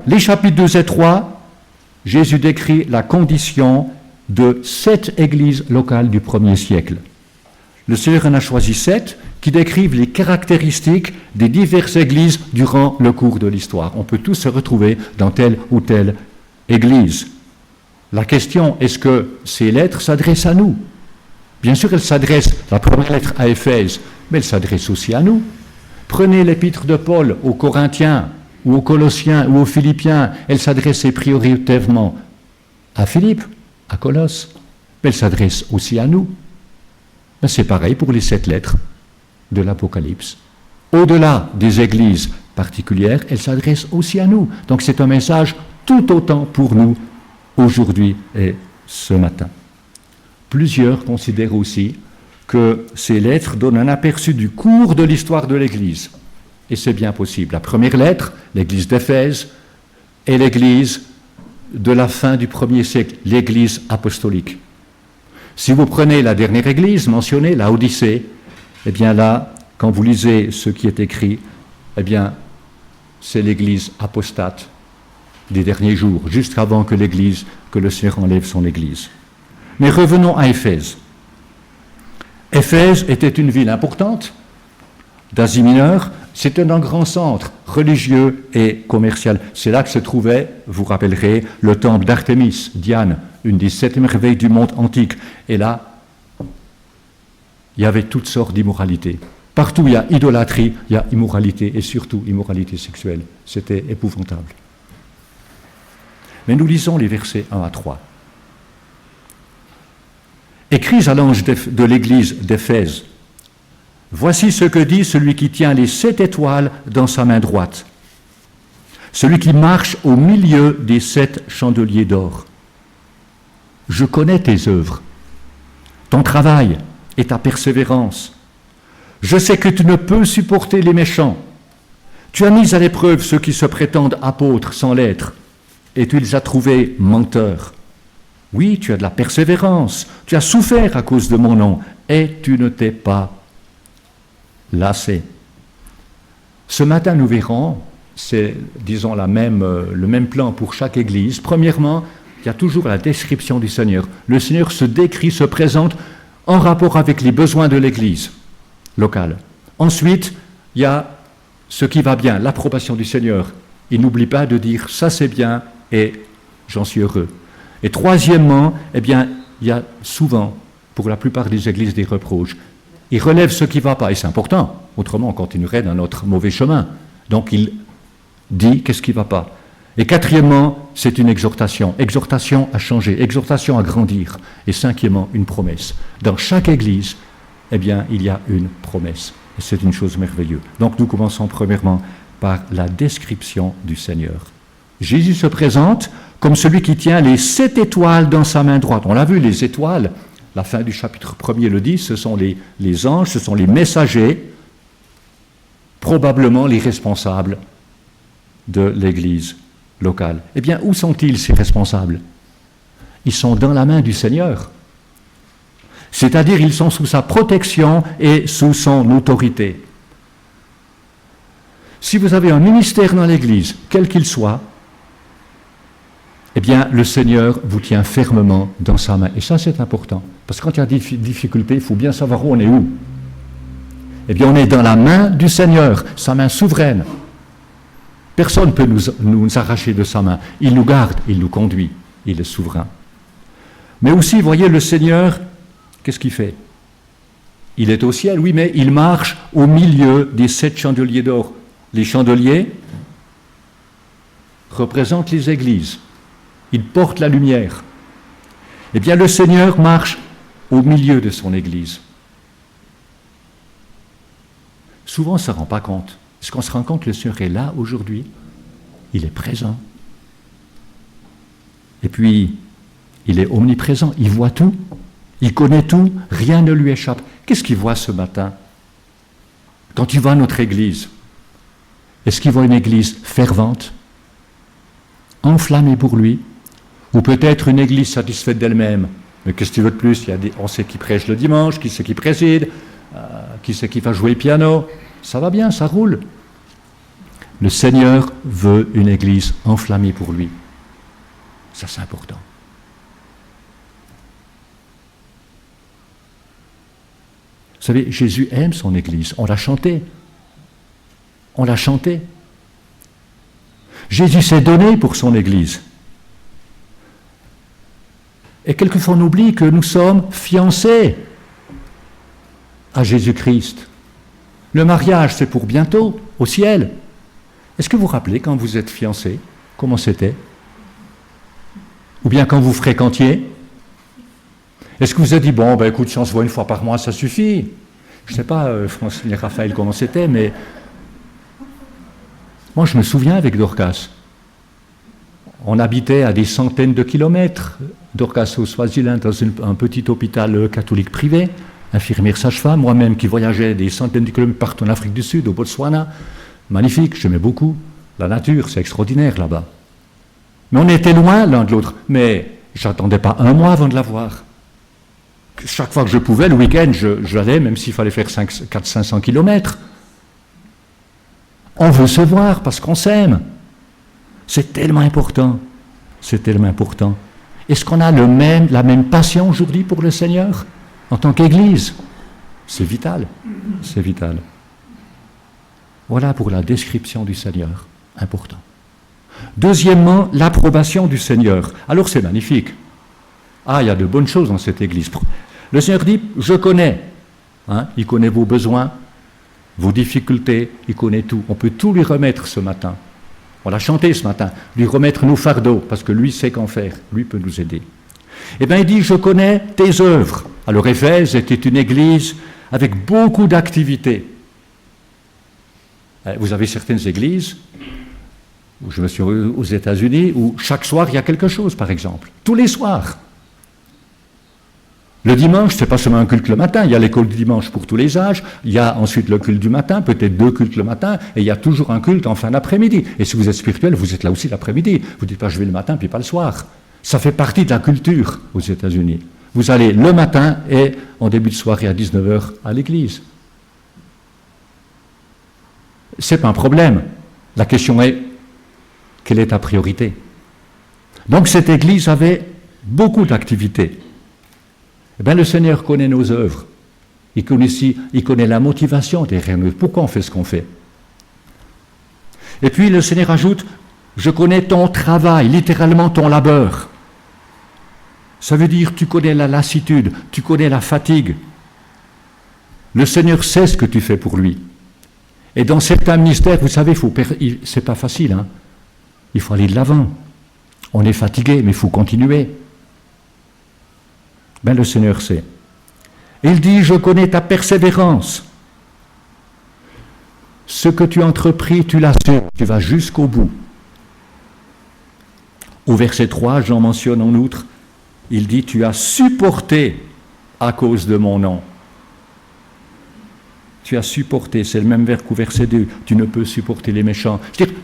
les chapitres 2 et 3, Jésus décrit la condition de 7 églises locales du 1er siècle. Le Seigneur en a choisi 7 qui décrivent les caractéristiques des diverses églises durant le cours de l'histoire. On peut tous se retrouver dans telle ou telle église. La question, est-ce que ces lettres s'adressent à nous? Bien sûr, elles s'adressent, la première lettre à Éphèse, mais elles s'adressent aussi à nous. Prenez l'épître de Paul aux Corinthiens, ou aux Colossiens, ou aux Philippiens, elle s'adressait prioritairement à Philippe, à Colosse, mais elle s'adresse aussi à nous. Mais c'est pareil pour les 7 lettres de l'Apocalypse. Au-delà des églises particulières, elle s'adresse aussi à nous. Donc c'est un message tout autant pour nous aujourd'hui et ce matin. Plusieurs considèrent aussi que ces lettres donnent un aperçu du cours de l'histoire de l'Église. Et c'est bien possible. La première lettre, l'Église d'Éphèse, est l'Église de la fin du 1er siècle, l'Église apostolique. Si vous prenez la dernière Église mentionnée, la Odyssée, eh bien là, quand vous lisez ce qui est écrit, eh bien, c'est l'Église apostate des derniers jours, juste avant que l'Église, que le Seigneur enlève son Église. Mais revenons à Éphèse. Éphèse était une ville importante d'Asie mineure. C'était un grand centre religieux et commercial. C'est là que se trouvait, vous rappellerez, le temple d'Artémis, Diane, une des 7 merveilles du monde antique. Et là, il y avait toutes sortes d'immoralités. Partout où il y a idolâtrie, il y a immoralité, et surtout immoralité sexuelle. C'était épouvantable. Mais nous lisons les versets 1 à 3. Écris à l'ange de l'église d'Éphèse. Voici ce que dit celui qui tient les 7 étoiles dans sa main droite, celui qui marche au milieu des 7 chandeliers d'or. Je connais tes œuvres, ton travail et ta persévérance. Je sais que tu ne peux supporter les méchants. Tu as mis à l'épreuve ceux qui se prétendent apôtres sans l'être, et tu les as trouvés menteurs. Oui, tu as de la persévérance, tu as souffert à cause de mon nom, et tu ne t'es pas lassé. Ce matin, nous verrons, c'est, disons, le même plan pour chaque église. Premièrement, il y a toujours la description du Seigneur. Le Seigneur se décrit, se présente en rapport avec les besoins de l'église locale. Ensuite, il y a ce qui va bien, l'approbation du Seigneur. Il n'oublie pas de dire « ça c'est bien et j'en suis heureux ». Et troisièmement, eh bien, il y a souvent, pour la plupart des églises, des reproches. Il relève ce qui ne va pas, et c'est important, autrement on continuerait dans notre mauvais chemin. Donc il dit qu'est-ce qui ne va pas. Et quatrièmement, c'est une exhortation à changer, exhortation à grandir. Et cinquièmement, une promesse. Dans chaque église, eh bien, il y a une promesse. Et c'est une chose merveilleuse. Donc nous commençons premièrement par la description du Seigneur. Jésus se présente comme celui qui tient les 7 étoiles dans sa main droite. On l'a vu, les étoiles, la fin du chapitre 1er le dit, ce sont les anges, ce sont les messagers, probablement les responsables de l'Église locale. Eh bien, où sont-ils ces responsables? Ils sont dans la main du Seigneur. C'est-à-dire, ils sont sous sa protection et sous son autorité. Si vous avez un ministère dans l'Église, quel qu'il soit, eh bien, le Seigneur vous tient fermement dans sa main. Et ça, c'est important. Parce que quand il y a des difficultés, il faut bien savoir où on est où. Eh bien, on est dans la main du Seigneur, sa main souveraine. Personne ne peut nous arracher de sa main. Il nous garde, il nous conduit, il est souverain. Mais aussi, vous voyez, le Seigneur, qu'est-ce qu'il fait? Il est au ciel, oui, mais il marche au milieu des 7 chandeliers d'or. Les chandeliers représentent les églises. Ils portent la lumière. Eh bien, le Seigneur marche au milieu de son Église. Souvent, on ne se rend pas compte. Est-ce qu'on se rend compte que le Seigneur est là aujourd'hui? Il est présent. Et puis, il est omniprésent. Il voit tout. Il connaît tout. Rien ne lui échappe. Qu'est-ce qu'il voit ce matin? Quand tu vas à notre Église, est-ce qu'il voit une Église fervente, enflammée pour lui? Ou peut-être une église satisfaite d'elle-même. Mais qu'est-ce que tu veux de plus? On sait qui prêche le dimanche, qui c'est qui préside, qui c'est qui va jouer le piano. Ça va bien, ça roule. Le Seigneur veut une Église enflammée pour lui. Ça, c'est important. Vous savez, Jésus aime son Église. On l'a chanté. On l'a chanté. Jésus s'est donné pour son Église. Et quelquefois on oublie que nous sommes fiancés à Jésus-Christ. Le mariage, c'est pour bientôt, au ciel. Est-ce que vous vous rappelez quand vous êtes fiancés, comment c'était? Ou bien quand vous fréquentiez? Est-ce que vous avez dit, bon, ben écoute, si on se voit une fois par mois, ça suffit? Je ne sais pas, Francine et Raphaël, comment c'était, mais moi, je me souviens avec Dorcas. On habitait à des centaines de kilomètres, Dorcas au Swaziland, dans un petit hôpital catholique privé, infirmière sage-femme, moi-même qui voyageais des centaines de kilomètres partout en Afrique du Sud, au Botswana. Magnifique, j'aimais beaucoup. La nature, c'est extraordinaire là-bas. Mais on était loin l'un de l'autre. Mais j'attendais pas un mois avant de la voir. Chaque fois que je pouvais, le week-end, j'allais, même s'il fallait faire 400-500 kilomètres. On veut se voir parce qu'on s'aime. C'est tellement important. C'est tellement important. Est-ce qu'on a la même passion aujourd'hui pour le Seigneur en tant qu'Église? C'est vital. C'est vital. Voilà pour la description du Seigneur. Important. Deuxièmement, l'approbation du Seigneur. Alors c'est magnifique. Ah, il y a de bonnes choses dans cette Église. Le Seigneur dit, je connais. Il connaît vos besoins, vos difficultés, il connaît tout. On peut tout lui remettre ce matin. On l'a chanté ce matin. Lui remettre nos fardeaux, parce que lui sait qu'en faire. Lui peut nous aider. Eh bien, il dit, je connais tes œuvres. Alors Éphèse était une église avec beaucoup d'activités. Vous avez certaines églises, où je me suis aux États-Unis, où chaque soir il y a quelque chose, par exemple. Tous les soirs. Le dimanche, ce n'est pas seulement un culte le matin, il y a l'école du dimanche pour tous les âges, il y a ensuite le culte du matin, peut-être 2 cultes le matin, et il y a toujours un culte en fin d'après-midi. Et si vous êtes spirituel, vous êtes là aussi l'après-midi. Vous ne dites pas je vais le matin, puis pas le soir. Ça fait partie de la culture aux États-Unis. Vous allez le matin et en début de soirée à 19h à l'église. Ce n'est pas un problème. La question est, quelle est ta priorité? Donc cette église avait beaucoup d'activités. Eh bien, le Seigneur connaît nos œuvres. Il connaît la motivation derrière nous. Pourquoi on fait ce qu'on fait? Et puis le Seigneur ajoute, je connais ton travail, littéralement ton labeur. Ça veut dire, tu connais la lassitude, tu connais la fatigue. Le Seigneur sait ce que tu fais pour lui. Et dans certains ministères, vous savez, c'est pas facile, hein. Il faut aller de l'avant. On est fatigué, mais il faut continuer. Ben, le Seigneur sait. Il dit, je connais ta persévérance. Ce que tu as entrepris, tu l'assures, tu vas jusqu'au bout. Au verset 3, Jean mentionne en outre, il dit, tu as supporté à cause de mon nom. Tu as supporté, c'est le même verbe qu'au verset 2, tu ne peux supporter les méchants. Je veux dire,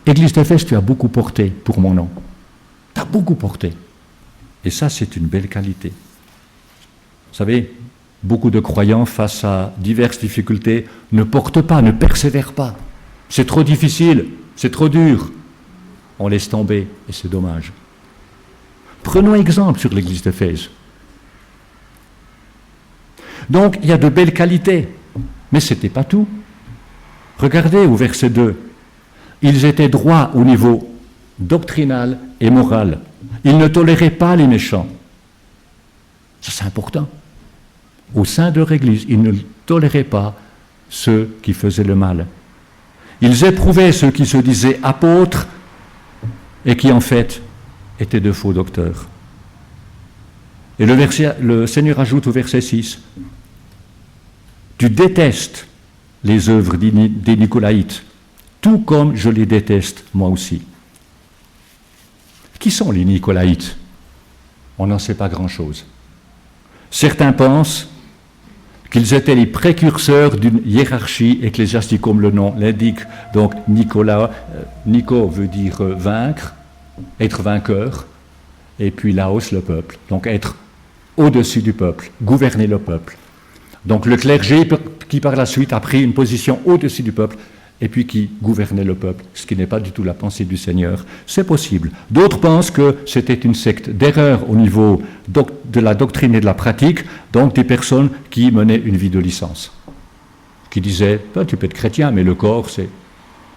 Église d'Éphèse, tu as beaucoup porté pour mon nom. Tu as beaucoup porté. Et ça, c'est une belle qualité. Vous savez, beaucoup de croyants, face à diverses difficultés, ne portent pas, ne persévèrent pas. C'est trop difficile, c'est trop dur. On laisse tomber, et c'est dommage. Prenons exemple sur l'Église d'Éphèse. Donc, il y a de belles qualités, mais ce n'était pas tout. Regardez au verset 2. Ils étaient droits au niveau doctrinal et moral. Ils ne toléraient pas les méchants. Ça, c'est important. Au sein de leur Église, ils ne toléraient pas ceux qui faisaient le mal. Ils éprouvaient ceux qui se disaient apôtres et qui, en fait, étaient de faux docteurs. Et le Seigneur ajoute au verset 6, « Tu détestes les œuvres des Nicolaïtes, tout comme je les déteste moi aussi. » Qui sont les Nicolaïtes? On n'en sait pas grand-chose. Certains pensent qu'ils étaient les précurseurs d'une hiérarchie ecclésiastique, comme le nom l'indique. Donc Nico veut dire vaincre, être vainqueur, et puis Laos, le peuple. Donc être au-dessus du peuple, gouverner le peuple. Donc le clergé qui par la suite a pris une position au-dessus du peuple et puis qui gouvernait le peuple, ce qui n'est pas du tout la pensée du Seigneur. C'est possible. D'autres pensent que c'était une secte d'erreur au niveau de la doctrine et de la pratique, donc des personnes qui menaient une vie de licence, qui disaient, tu peux être chrétien, mais le corps,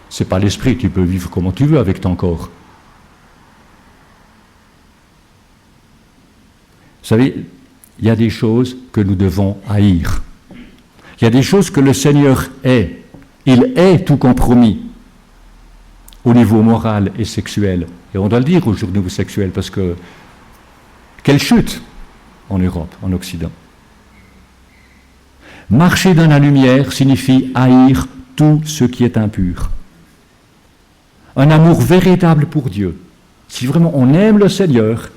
c'est pas l'esprit, tu peux vivre comment tu veux avec ton corps. Vous savez, il y a des choses que nous devons haïr. Il y a des choses que le Seigneur est. Il est tout compromis au niveau moral et sexuel. Et on doit le dire au niveau sexuel, parce que quelle chute en Europe, en Occident. Marcher dans la lumière signifie haïr tout ce qui est impur. Un amour véritable pour Dieu. Si vraiment on aime le Seigneur,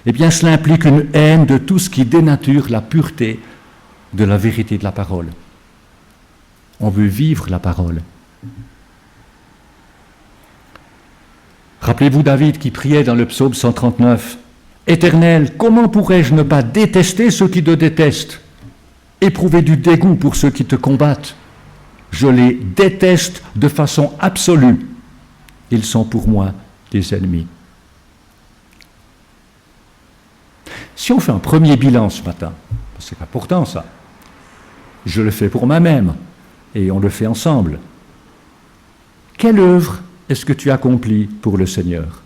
eh bien cela implique une haine de tout ce qui dénature la pureté de la vérité de la parole. On veut vivre la parole. Rappelez-vous David qui priait dans le psaume 139. « Éternel, comment pourrais-je ne pas détester ceux qui te détestent, éprouver du dégoût pour ceux qui te combattent? Je les déteste de façon absolue. Ils sont pour moi des ennemis. » Si on fait un premier bilan ce matin, c'est important ça, je le fais pour moi-même, et on le fait ensemble. Quelle œuvre est-ce que tu accomplis pour le Seigneur?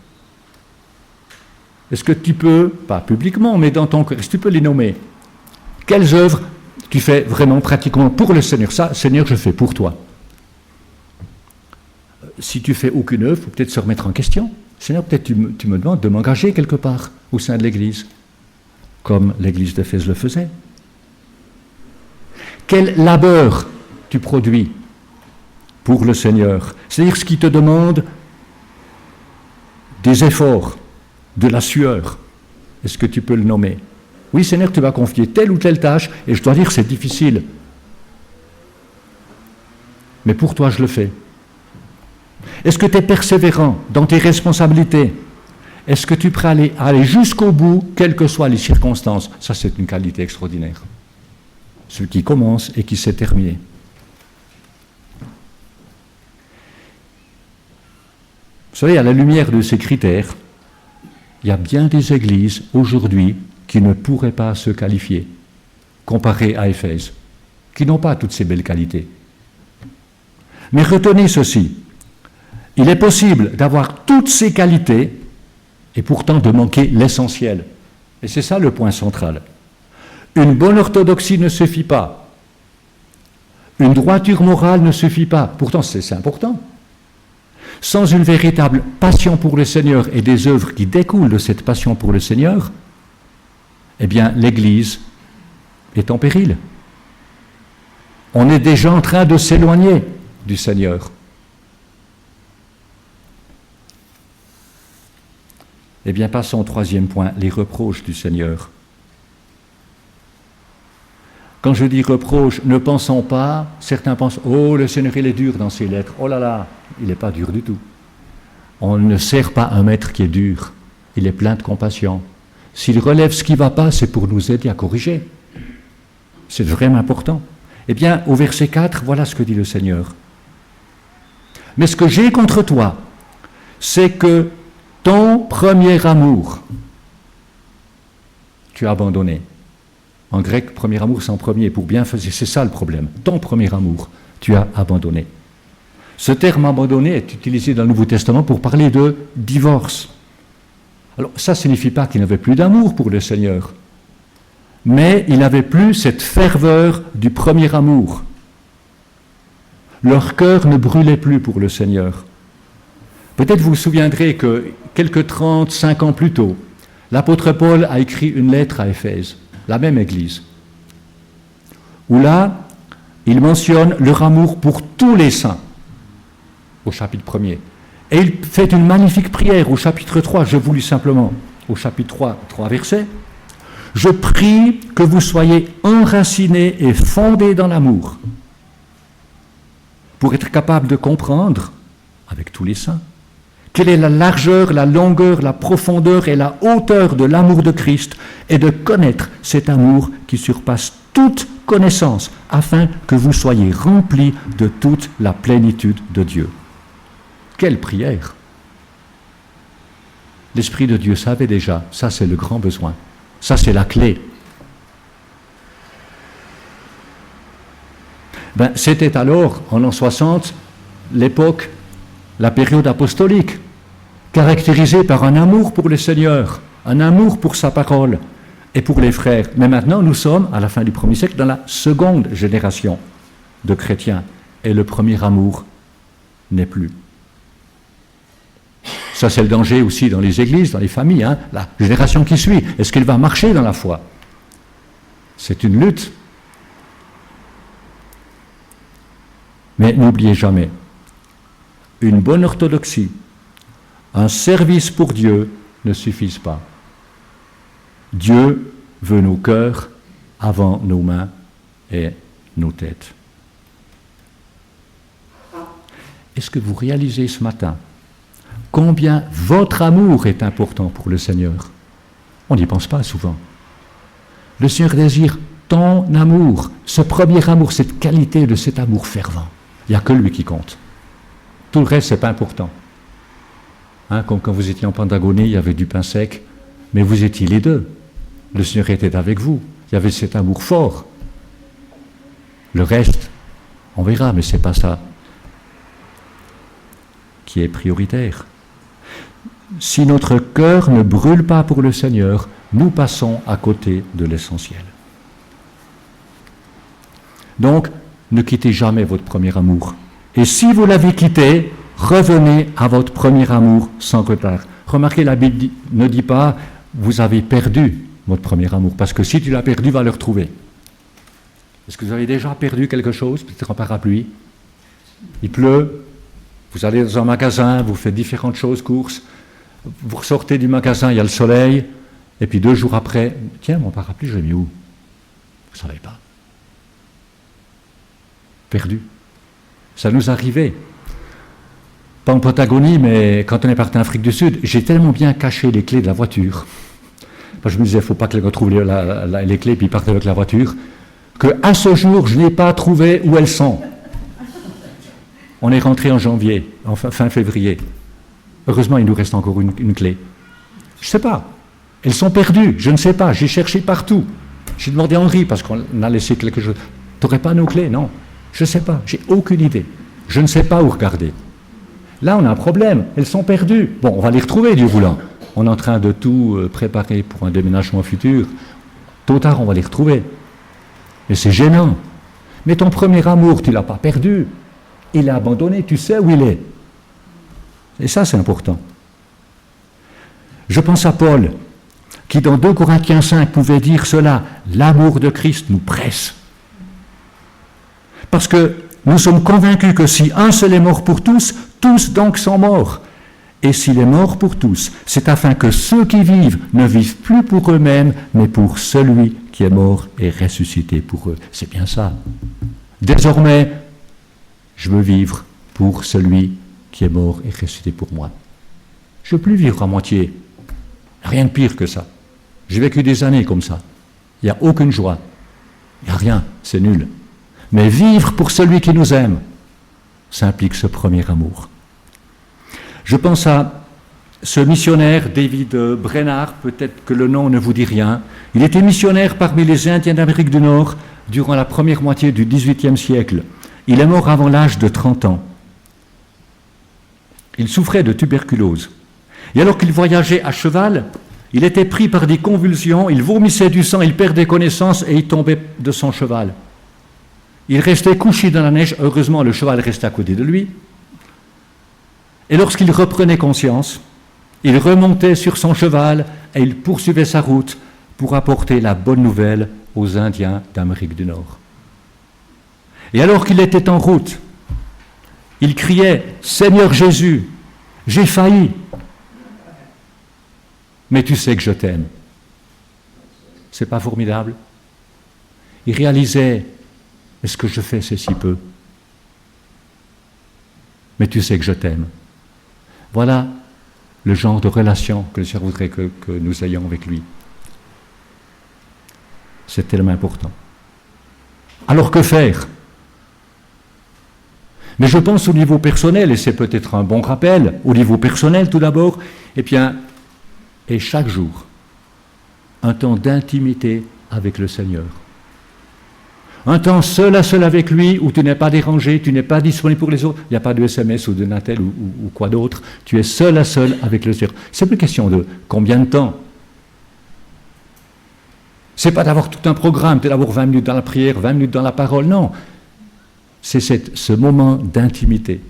Est-ce que tu peux, pas publiquement, mais dans ton cœur, est-ce que tu peux les nommer? Quelles œuvres tu fais vraiment pratiquement pour le Seigneur? Ça, Seigneur, je fais pour toi. Si tu fais aucune œuvre, il faut peut-être se remettre en question. Seigneur, peut-être tu me demandes de m'engager quelque part au sein de l'Église, comme l'Église d'Éphèse le faisait. Quel labeur tu produis pour le Seigneur, c'est-à-dire ce qui te demande des efforts, de la sueur. Est-ce que tu peux le nommer? Oui, Seigneur, tu vas confier telle ou telle tâche, et je dois dire c'est difficile. Mais pour toi, je le fais. Est-ce que tu es persévérant dans tes responsabilités? Est-ce que tu es prêt à aller jusqu'au bout, quelles que soient les circonstances? Ça, c'est une qualité extraordinaire. Celui qui commence et qui s'est terminé. Vous savez, à la lumière de ces critères, il y a bien des églises aujourd'hui qui ne pourraient pas se qualifier, comparées à Éphèse, qui n'ont pas toutes ces belles qualités. Mais retenez ceci, il est possible d'avoir toutes ces qualités et pourtant de manquer l'essentiel. Et c'est ça le point central. Une bonne orthodoxie ne suffit pas. Une droiture morale ne suffit pas. Pourtant, c'est important. Sans une véritable passion pour le Seigneur et des œuvres qui découlent de cette passion pour le Seigneur, eh bien, l'Église est en péril. On est déjà en train de s'éloigner du Seigneur. Eh bien, passons au troisième point, les reproches du Seigneur. Quand je dis reproche, ne pensons pas, certains pensent, oh, le Seigneur, il est dur dans ses lettres. Oh là là, il n'est pas dur du tout. On ne sert pas un maître qui est dur. Il est plein de compassion. S'il relève ce qui ne va pas, c'est pour nous aider à corriger. C'est vraiment important. Eh bien, au verset 4, voilà ce que dit le Seigneur. Mais ce que j'ai contre toi, c'est que ton premier amour, tu as abandonné. En grec, premier amour, c'est en premier, pour bien faire, c'est ça le problème. Ton premier amour, tu as abandonné. Ce terme abandonné est utilisé dans le Nouveau Testament pour parler de divorce. Alors, ça ne signifie pas qu'il n'avait plus d'amour pour le Seigneur, mais il n'avait plus cette ferveur du premier amour. Leur cœur ne brûlait plus pour le Seigneur. Peut-être vous vous souviendrez que quelques 35 ans plus tôt, l'apôtre Paul a écrit une lettre à Éphèse, la même église, où là, il mentionne leur amour pour tous les saints, au chapitre 1er. Et il fait une magnifique prière au chapitre 3, je vous lis simplement, au chapitre 3 versets. « Je prie que vous soyez enracinés et fondés dans l'amour, pour être capables de comprendre, avec tous les saints, quelle est la largeur, la longueur, la profondeur et la hauteur de l'amour de Christ, et de connaître cet amour qui surpasse toute connaissance, afin que vous soyez remplis de toute la plénitude de Dieu. Quelle prière! L'Esprit de Dieu savait déjà, ça c'est le grand besoin, ça c'est la clé. C'était alors, en l'an 60, l'époque, la période apostolique, caractérisée par un amour pour le Seigneur, un amour pour sa parole et pour les frères. Mais maintenant, nous sommes, à la fin du 1er siècle, dans la seconde génération de chrétiens. Et le premier amour n'est plus. Ça, c'est le danger aussi dans les églises, dans les familles. La génération qui suit, est-ce qu'elle va marcher dans la foi? C'est une lutte. Mais n'oubliez jamais, une bonne orthodoxie, un service pour Dieu ne suffisent pas. Dieu veut nos cœurs avant nos mains et nos têtes. Est-ce que vous réalisez ce matin combien votre amour est important pour le Seigneur? On n'y pense pas souvent. Le Seigneur désire ton amour, ce premier amour, cette qualité de cet amour fervent. Il n'y a que lui qui compte. Tout le reste, ce n'est pas important. Comme quand vous étiez en Pentagonie, il y avait du pain sec, mais vous étiez les deux. Le Seigneur était avec vous. Il y avait cet amour fort. Le reste, on verra, mais ce n'est pas ça qui est prioritaire. Si notre cœur ne brûle pas pour le Seigneur, nous passons à côté de l'essentiel. Donc, ne quittez jamais votre premier amour. Et si vous l'avez quitté, revenez à votre premier amour sans retard. Remarquez, la Bible ne dit pas « vous avez perdu votre premier amour », parce que si tu l'as perdu, va le retrouver. Est-ce que vous avez déjà perdu quelque chose, peut-être un parapluie? Il pleut, vous allez dans un magasin, vous faites différentes choses, courses, vous ressortez du magasin, il y a le soleil, et puis 2 jours après, tiens, mon parapluie, je l'ai mis où? Vous ne savez pas. Perdu. Ça nous arrivait. Pas en Patagonie, mais quand on est parti en Afrique du Sud, j'ai tellement bien caché les clés de la voiture. Parce que je me disais, il ne faut pas que les gars trouvent les clés, puis ils partent avec la voiture, qu'à ce jour, je n'ai pas trouvé où elles sont. On est rentré en janvier, fin février. Heureusement, il nous reste encore une clé. Je ne sais pas. Elles sont perdues, je ne sais pas. J'ai cherché partout. J'ai demandé à Henri, parce qu'on a laissé quelque chose. Tu n'aurais pas nos clés? Non. Je ne sais pas, j'ai aucune idée. Je ne sais pas où regarder. Là, on a un problème, elles sont perdues. Bon, on va les retrouver, Dieu voulant. On est en train de tout préparer pour un déménagement futur. Tôt ou tard, on va les retrouver. Mais c'est gênant. Mais ton premier amour, tu ne l'as pas perdu. Il est abandonné, tu sais où il est. Et ça, c'est important. Je pense à Paul, qui dans 2 Corinthiens 5 pouvait dire cela, « L'amour de Christ nous presse ». Parce que nous sommes convaincus que si un seul est mort pour tous, tous donc sont morts. Et s'il est mort pour tous, c'est afin que ceux qui vivent ne vivent plus pour eux-mêmes, mais pour celui qui est mort et ressuscité pour eux. C'est bien ça. Désormais, je veux vivre pour celui qui est mort et ressuscité pour moi. Je ne veux plus vivre à moitié. Rien de pire que ça. J'ai vécu des années comme ça. Il n'y a aucune joie. Il n'y a rien. C'est nul. Mais vivre pour celui qui nous aime, ça implique ce premier amour. Je pense à ce missionnaire, David Brainerd, peut-être que le nom ne vous dit rien. Il était missionnaire parmi les Indiens d'Amérique du Nord durant la première moitié du XVIIIe siècle. Il est mort avant l'âge de 30 ans. Il souffrait de tuberculose. Et alors qu'il voyageait à cheval, il était pris par des convulsions, il vomissait du sang, il perdait connaissance et il tombait de son cheval. Il restait couché dans la neige, heureusement le cheval restait à côté de lui. Et lorsqu'il reprenait conscience, il remontait sur son cheval et il poursuivait sa route pour apporter la bonne nouvelle aux Indiens d'Amérique du Nord. Et alors qu'il était en route, il criait « Seigneur Jésus, j'ai failli, mais tu sais que je t'aime. » C'est pas formidable? Il réalisait « Est-ce que je fais, c'est si peu? Mais tu sais que je t'aime. » Voilà le genre de relation que le Seigneur voudrait que nous ayons avec lui. C'est tellement important. Alors que faire? Mais je pense au niveau personnel, et c'est peut-être un bon rappel, au niveau personnel tout d'abord, et chaque jour, un temps d'intimité avec le Seigneur. Un temps seul à seul avec lui, où tu n'es pas dérangé, tu n'es pas disponible pour les autres, il n'y a pas de SMS ou de Natel ou quoi d'autre, tu es seul à seul avec le Seigneur. C'est plus question de combien de temps. C'est pas d'avoir tout un programme, c'est d'avoir 20 minutes dans la prière, 20 minutes dans la parole, non. C'est ce moment d'intimité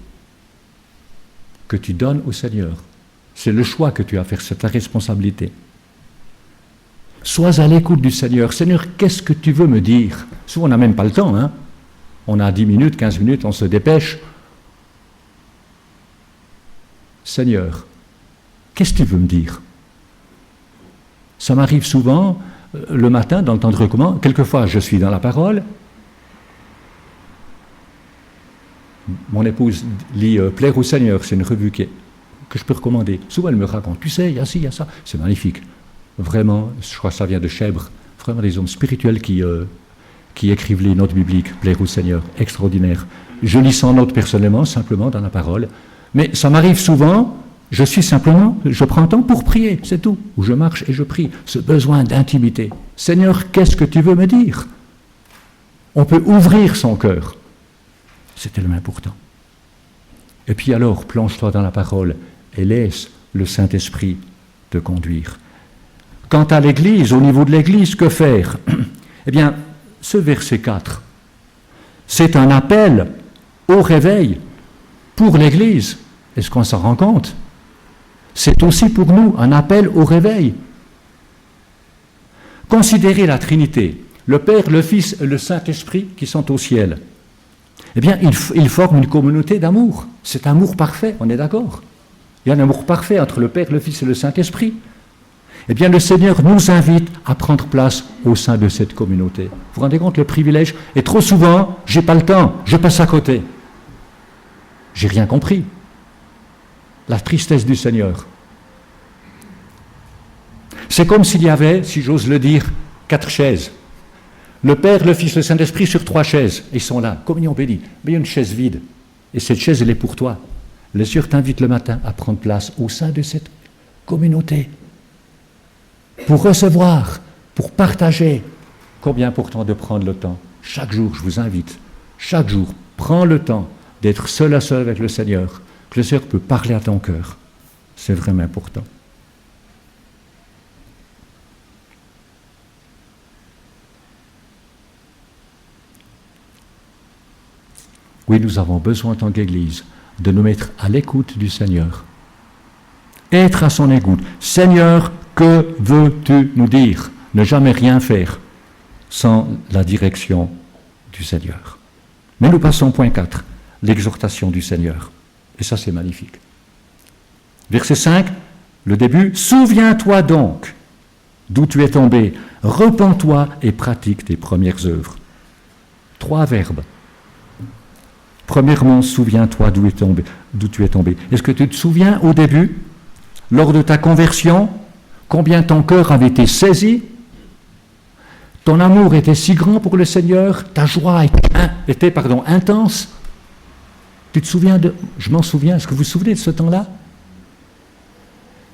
que tu donnes au Seigneur. C'est le choix que tu as à faire, c'est ta responsabilité. Sois à l'écoute du Seigneur. Seigneur, qu'est-ce que tu veux me dire? Souvent, on n'a même pas le temps. Hein? On a 10 minutes, 15 minutes, on se dépêche. Seigneur, qu'est-ce que tu veux me dire? Ça m'arrive souvent, le matin, dans le temps de recommandation. Quelquefois, je suis dans la parole. Mon épouse lit Plaire au Seigneur, c'est une revue que je peux recommander. Souvent, elle me raconte, tu sais, il y a ci, il y a ça. C'est magnifique. Vraiment, je crois que ça vient de Chèvre, vraiment des hommes spirituels qui écrivent les notes bibliques, Plaire au Seigneur, extraordinaire. Je lis sans notes personnellement, simplement dans la parole, mais ça m'arrive souvent, je prends le temps pour prier, c'est tout, où je marche et je prie, ce besoin d'intimité. Seigneur, qu'est-ce que tu veux me dire? On peut ouvrir son cœur, c'est tellement important. Et puis alors, plonge-toi dans la parole et laisse le Saint-Esprit te conduire. Quant à l'Église, au niveau de l'Église, que faire? Eh bien, ce verset 4, c'est un appel au réveil pour l'Église. Est-ce qu'on s'en rend compte? C'est aussi pour nous un appel au réveil. Considérez la Trinité, le Père, le Fils et le Saint-Esprit qui sont au ciel. Eh bien, ils forment une communauté d'amour. C'est amour parfait, on est d'accord? Il y a un amour parfait entre le Père, le Fils et le Saint-Esprit. Eh bien, le Seigneur nous invite à prendre place au sein de cette communauté. Vous vous rendez compte le privilège? Et trop souvent, j'ai pas le temps, je passe à côté. J'ai rien compris. La tristesse du Seigneur. C'est comme s'il y avait, si j'ose le dire, 4 chaises. Le Père, le Fils, le Saint-Esprit sur 3 chaises. Ils sont là, communion bénie. Mais il y a une chaise vide. Et cette chaise, elle est pour toi. Le Seigneur t'invite le matin à prendre place au sein de cette communauté. Pour recevoir, pour partager. Combien important de prendre le temps. Chaque jour, je vous invite, chaque jour, prends le temps d'être seul à seul avec le Seigneur, que le Seigneur peut parler à ton cœur. C'est vraiment important. Oui, nous avons besoin en tant qu'Église de nous mettre à l'écoute du Seigneur. Être à son écoute. Seigneur, que veux-tu nous dire? Ne jamais rien faire sans la direction du Seigneur. Mais nous passons au point 4, l'exhortation du Seigneur. Et ça, c'est magnifique. Verset 5, le début. Souviens-toi donc d'où tu es tombé. Repens-toi et pratique tes premières œuvres. 3 verbes. Premièrement, souviens-toi d'où tu es tombé. Est-ce que tu te souviens au début, lors de ta conversion, combien ton cœur avait été saisi? Ton amour était si grand pour le Seigneur, ta joie était intense. Tu te souviens je m'en souviens, est-ce que vous vous souvenez de ce temps-là?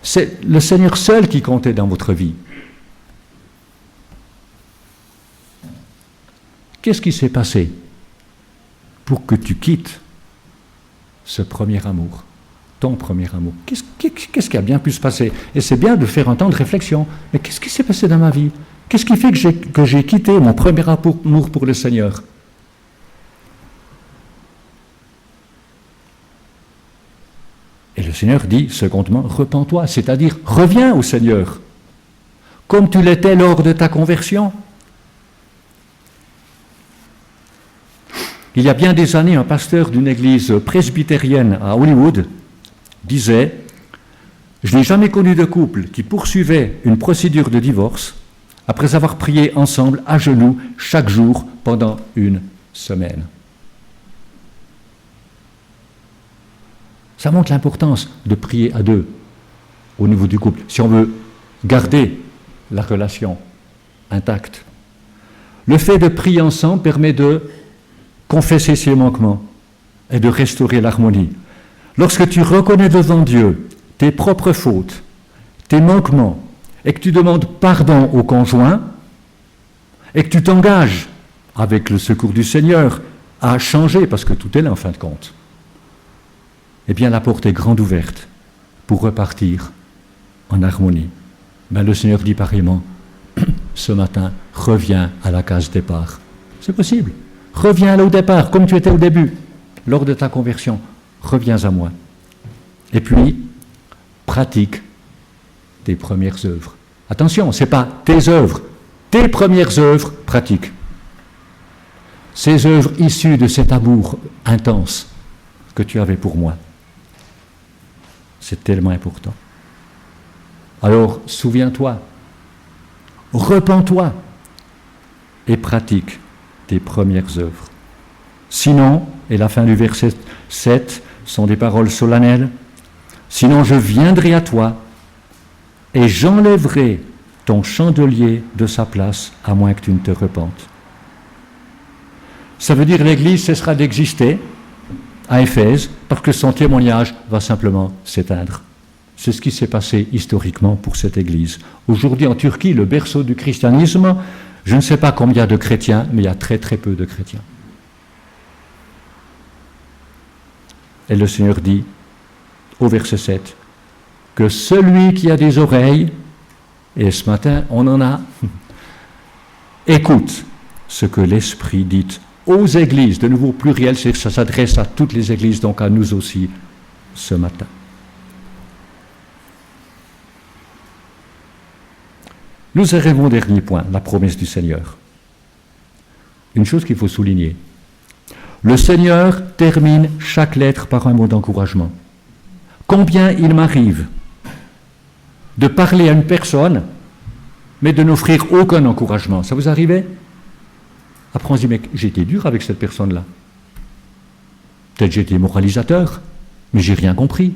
C'est le Seigneur seul qui comptait dans votre vie. Qu'est-ce qui s'est passé pour que tu quittes ce premier amour, ton premier amour? Qu'est-ce qui a bien pu se passer? Et c'est bien de faire un temps de réflexion. Mais qu'est-ce qui s'est passé dans ma vie? Qu'est-ce qui fait que j'ai quitté mon premier amour pour le Seigneur? Et le Seigneur dit, secondement, repens-toi, c'est-à-dire reviens au Seigneur, comme tu l'étais lors de ta conversion. Il y a bien des années, un pasteur d'une église presbytérienne à Hollywood disait « Je n'ai jamais connu de couple qui poursuivait une procédure de divorce après avoir prié ensemble à genoux chaque jour pendant une semaine. » Ça montre l'importance de prier à deux au niveau du couple, si on veut garder la relation intacte. Le fait de prier ensemble permet de confesser ses manquements et de restaurer l'harmonie. Lorsque tu reconnais devant Dieu tes propres fautes, tes manquements, et que tu demandes pardon au conjoint, et que tu t'engages, avec le secours du Seigneur, à changer, parce que tout est là en fin de compte, eh bien la porte est grande ouverte pour repartir en harmonie. Ben, le Seigneur dit pareillement, ce matin, reviens à la case départ. C'est possible. Reviens là au départ, comme tu étais au début, lors de ta conversion. Reviens à moi. Et puis, pratique tes premières œuvres. Attention, ce n'est pas tes œuvres. Tes premières œuvres, pratique. Ces œuvres issues de cet amour intense que tu avais pour moi. C'est tellement important. Alors, souviens-toi, repens-toi et pratique tes premières œuvres. Sinon, et la fin du verset 7 sont des paroles solennelles, sinon je viendrai à toi et j'enlèverai ton chandelier de sa place à moins que tu ne te repentes. Ça veut dire que l'Église cessera d'exister à Éphèse parce que son témoignage va simplement s'éteindre. C'est ce qui s'est passé historiquement pour cette Église. Aujourd'hui en Turquie, le berceau du christianisme, je ne sais pas combien de chrétiens, mais il y a très très peu de chrétiens. Et le Seigneur dit, au verset 7, que celui qui a des oreilles, et ce matin on en a, écoute ce que l'Esprit dit aux églises, de nouveau pluriel, ça s'adresse à toutes les églises, donc à nous aussi ce matin. Nous arrivons au dernier point, la promesse du Seigneur. Une chose qu'il faut souligner. Le Seigneur termine chaque lettre par un mot d'encouragement. Combien il m'arrive de parler à une personne, mais de n'offrir aucun encouragement. Ça vous arrivait? Après on se dit, mais j'ai été dur avec cette personne-là. Peut-être j'ai été moralisateur, mais j'ai rien compris.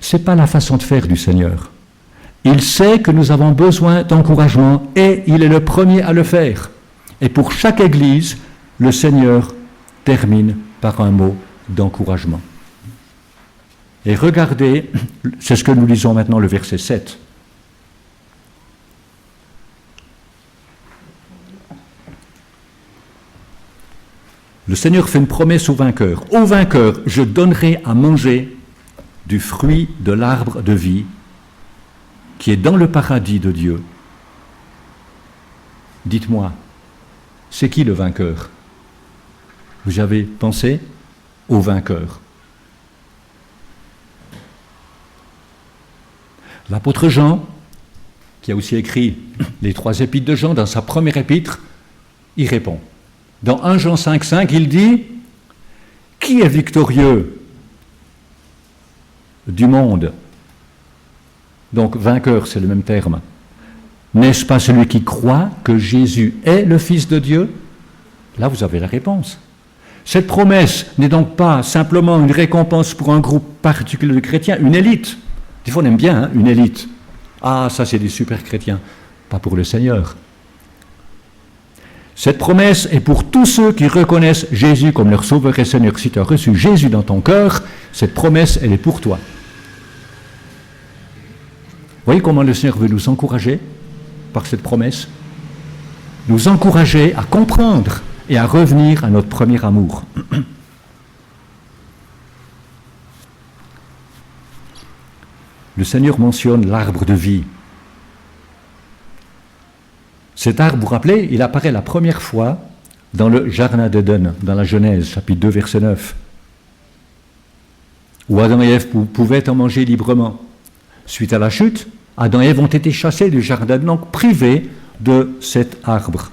Ce n'est pas la façon de faire du Seigneur. Il sait que nous avons besoin d'encouragement et il est le premier à le faire. Et pour chaque église, le Seigneur termine par un mot d'encouragement. Et regardez, c'est ce que nous lisons maintenant, le verset 7. Le Seigneur fait une promesse au vainqueur. Au vainqueur, je donnerai à manger du fruit de l'arbre de vie qui est dans le paradis de Dieu. Dites-moi, c'est qui le vainqueur? Vous avez pensé au vainqueur. L'apôtre Jean, qui a aussi écrit les 3 épîtres de Jean, dans sa première épître, il répond. Dans 1 Jean 5,5, il dit « Qui est victorieux du monde ?» Donc vainqueur, c'est le même terme. N'est-ce pas celui qui croit que Jésus est le Fils de Dieu? Là, vous avez la réponse. Cette promesse n'est donc pas simplement une récompense pour un groupe particulier de chrétiens, une élite. Des fois, on aime bien une élite. Ah, ça, c'est des super chrétiens. Pas pour le Seigneur. Cette promesse est pour tous ceux qui reconnaissent Jésus comme leur Sauveur et Seigneur. Si tu as reçu Jésus dans ton cœur, cette promesse, elle est pour toi. Vous voyez comment le Seigneur veut nous encourager par cette promesse? Nous encourager à comprendre et à revenir à notre premier amour. Le Seigneur mentionne l'arbre de vie. Cet arbre, vous vous rappelez, il apparaît la première fois dans le jardin d'Éden, dans la Genèse, chapitre 2, verset 9, où Adam et Ève pouvaient en manger librement. Suite à la chute, Adam et Ève ont été chassés du jardin, donc privés de cet arbre.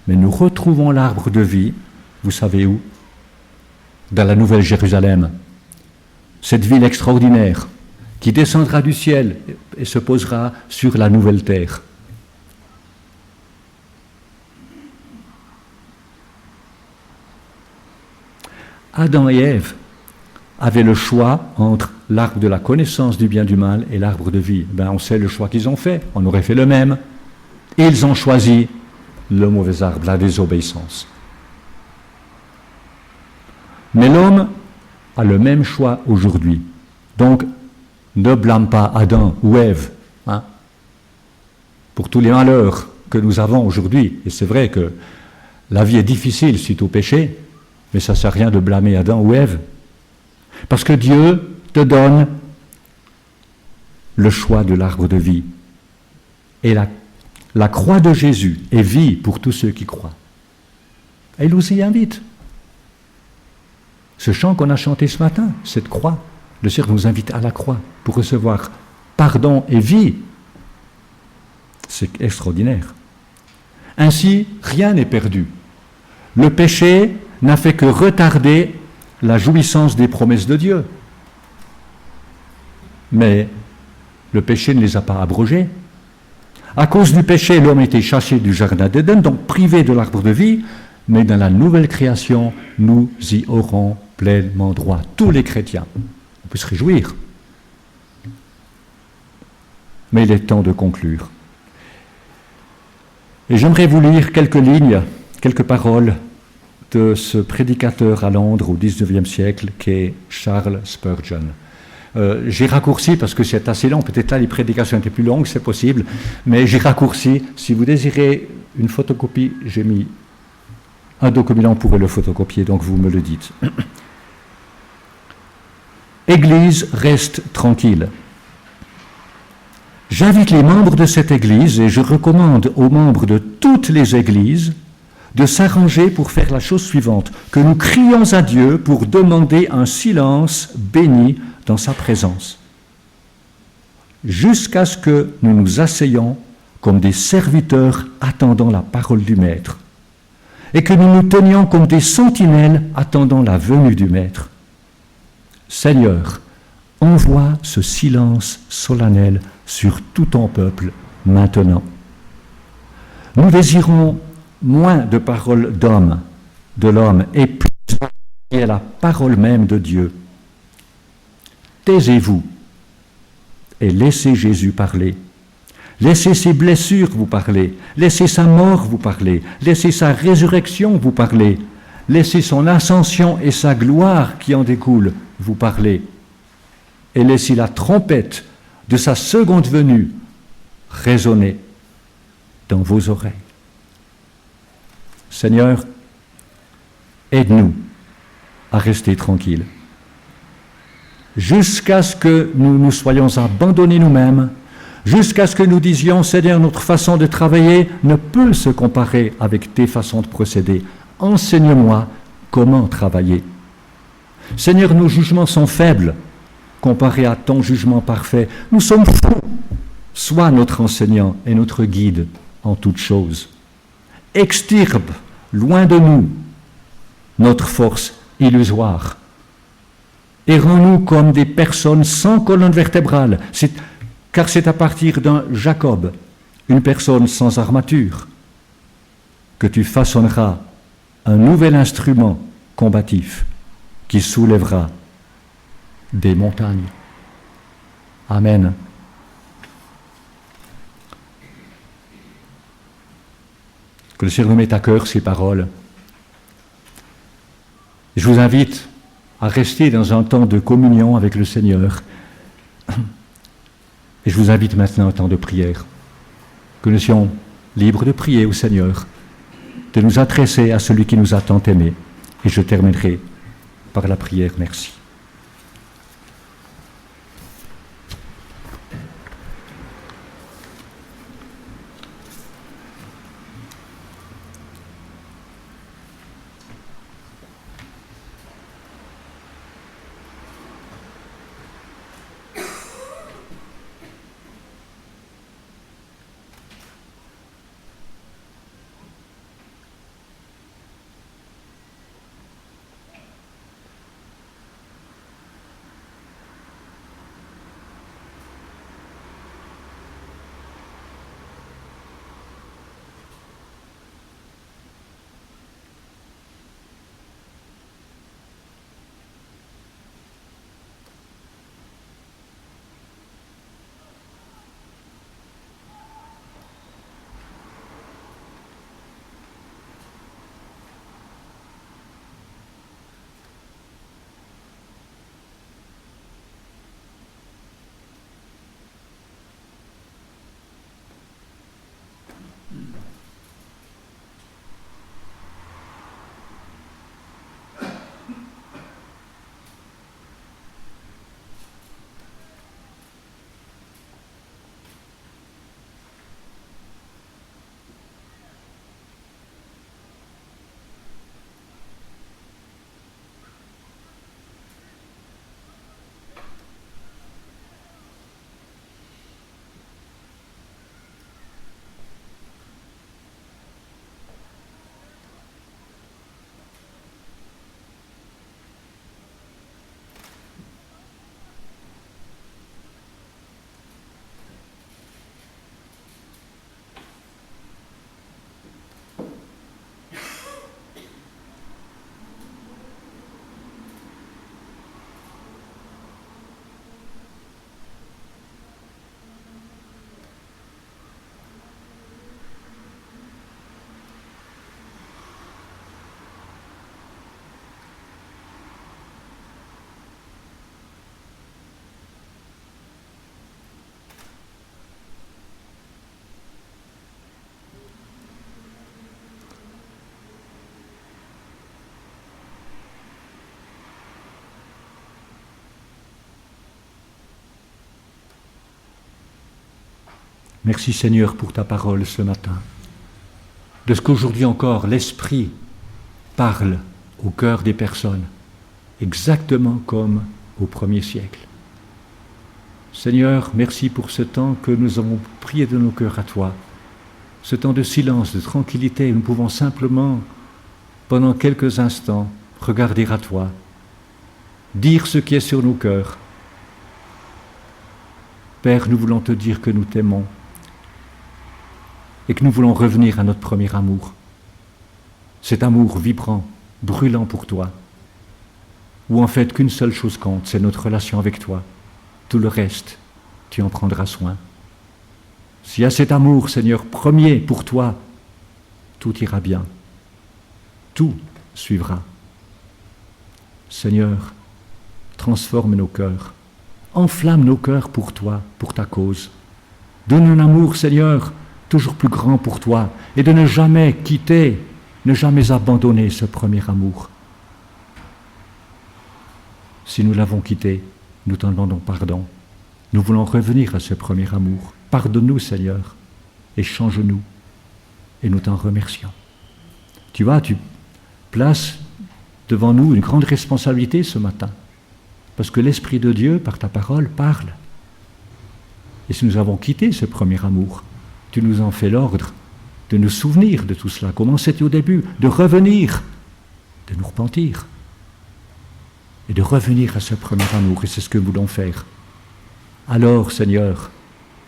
Mais nous retrouvons l'arbre de vie, vous savez où? Dans la Nouvelle Jérusalem. Cette ville extraordinaire qui descendra du ciel et se posera sur la nouvelle terre. Adam et Ève avaient le choix entre l'arbre de la connaissance du bien et du mal et l'arbre de vie. On sait le choix qu'ils ont fait, on aurait fait le même. Et ils ont choisi le mauvais arbre, la désobéissance. Mais l'homme a le même choix aujourd'hui. Donc, ne blâme pas Adam ou Ève, hein, pour tous les malheurs que nous avons aujourd'hui. Et c'est vrai que la vie est difficile suite au péché, mais ça ne sert à rien de blâmer Adam ou Ève. Parce que Dieu te donne le choix de l'arbre de vie. Et la croix de Jésus est vie pour tous ceux qui croient. Et il nous y invite. Ce chant qu'on a chanté ce matin, cette croix, le Seigneur nous invite à la croix pour recevoir pardon et vie. C'est extraordinaire. Ainsi, rien n'est perdu. Le péché n'a fait que retarder la jouissance des promesses de Dieu. Mais le péché ne les a pas abrogées. À cause du péché, l'homme a été chassé du jardin d'Éden, donc privé de l'arbre de vie, mais dans la nouvelle création, nous y aurons pleinement droit. Tous les chrétiens. On peut se réjouir. Mais il est temps de conclure. Et j'aimerais vous lire quelques lignes, quelques paroles de ce prédicateur à Londres au XIXe siècle qu'est Charles Spurgeon. J'ai raccourci parce que c'est assez long, peut-être là les prédications étaient plus longues, c'est possible, mais j'ai raccourci. Si vous désirez une photocopie, j'ai mis un document, on pourrait le photocopier, donc vous me le dites. Église, reste tranquille. J'invite les membres de cette Église, et je recommande aux membres de toutes les Églises, de s'arranger pour faire la chose suivante, que nous crions à Dieu pour demander un silence béni dans sa présence, jusqu'à ce que nous nous asseyions comme des serviteurs attendant la parole du Maître, et que nous nous tenions comme des sentinelles attendant la venue du Maître. Seigneur, envoie ce silence solennel sur tout ton peuple maintenant. Nous désirons moins de paroles d'homme, de l'homme, et plus à la parole même de Dieu. Taisez-vous et laissez Jésus parler. Laissez ses blessures vous parler. Laissez sa mort vous parler. Laissez sa résurrection vous parler. Laissez son ascension et sa gloire qui en découle vous parler. Et laissez la trompette de sa seconde venue résonner dans vos oreilles. Seigneur, aide-nous à rester tranquilles, jusqu'à ce que nous nous soyons abandonnés nous-mêmes, jusqu'à ce que nous disions, Seigneur, notre façon de travailler ne peut se comparer avec tes façons de procéder. Enseigne-moi comment travailler. Seigneur, nos jugements sont faibles comparés à ton jugement parfait. Nous sommes fous. Sois notre enseignant et notre guide en toutes choses. Extirpe, loin de nous, notre force illusoire. Et rends-nous comme des personnes sans colonne vertébrale, car c'est à partir d'un Jacob, une personne sans armature, que tu façonneras un nouvel instrument combatif qui soulèvera des montagnes. Amen. Que le Seigneur nous mette à cœur ces paroles. Je vous invite à rester dans un temps de communion avec le Seigneur. Et je vous invite maintenant à un temps de prière. Que nous soyons libres de prier au Seigneur, de nous adresser à celui qui nous a tant aimés. Et je terminerai par la prière. Merci. Merci Seigneur pour ta parole ce matin. De ce qu'aujourd'hui encore l'Esprit parle au cœur des personnes, exactement comme au premier siècle. Seigneur, merci pour ce temps que nous avons prié de nos cœurs à toi, ce temps de silence, de tranquillité, où nous pouvons simplement, pendant quelques instants, regarder à toi, dire ce qui est sur nos cœurs. Père, nous voulons te dire que nous t'aimons et que nous voulons revenir à notre premier amour, cet amour vibrant, brûlant pour toi, où en fait qu'une seule chose compte, c'est notre relation avec toi. Tout le reste, tu en prendras soin. S'il y a cet amour, Seigneur, premier pour toi, tout ira bien. Tout suivra. Seigneur, transforme nos cœurs, enflamme nos cœurs pour toi, pour ta cause. Donne un amour, Seigneur, toujours plus grand pour toi, et de ne jamais quitter, ne jamais abandonner ce premier amour. Si nous l'avons quitté, nous t'en demandons pardon. Nous voulons revenir à ce premier amour. Pardonne-nous, Seigneur, et change-nous, et nous t'en remercions. Tu places devant nous une grande responsabilité ce matin, parce que l'Esprit de Dieu, par ta parole, parle. Et si nous avons quitté ce premier amour, tu nous en fais l'ordre de nous souvenir de tout cela, comment c'était au début, de revenir, de nous repentir, et de revenir à ce premier amour, et c'est ce que nous voulons faire. Alors, Seigneur,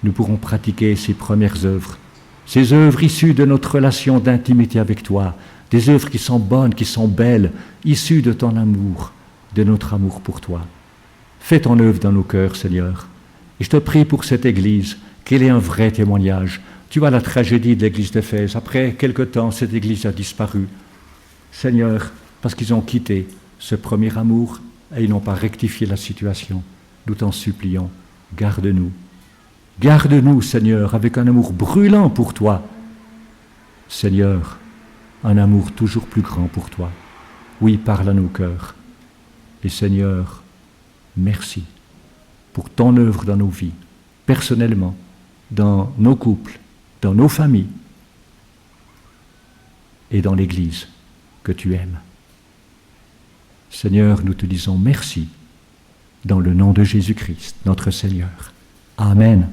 nous pourrons pratiquer ces premières œuvres, ces œuvres issues de notre relation d'intimité avec toi, des œuvres qui sont bonnes, qui sont belles, issues de ton amour, de notre amour pour toi. Fais ton œuvre dans nos cœurs, Seigneur. Et je te prie pour cette Église, qu'elle ait un vrai témoignage. Tu vois la tragédie de l'Église d'Éphèse. Après quelque temps, cette Église a disparu. Seigneur, parce qu'ils ont quitté ce premier amour et ils n'ont pas rectifié la situation. Nous t'en supplions, garde-nous. Garde-nous, Seigneur, avec un amour brûlant pour toi. Seigneur, un amour toujours plus grand pour toi. Oui, parle à nos cœurs. Et Seigneur, merci pour ton œuvre dans nos vies, personnellement, dans nos couples, dans nos familles et dans l'Église que tu aimes. Seigneur, nous te disons merci dans le nom de Jésus-Christ, notre Seigneur. Amen.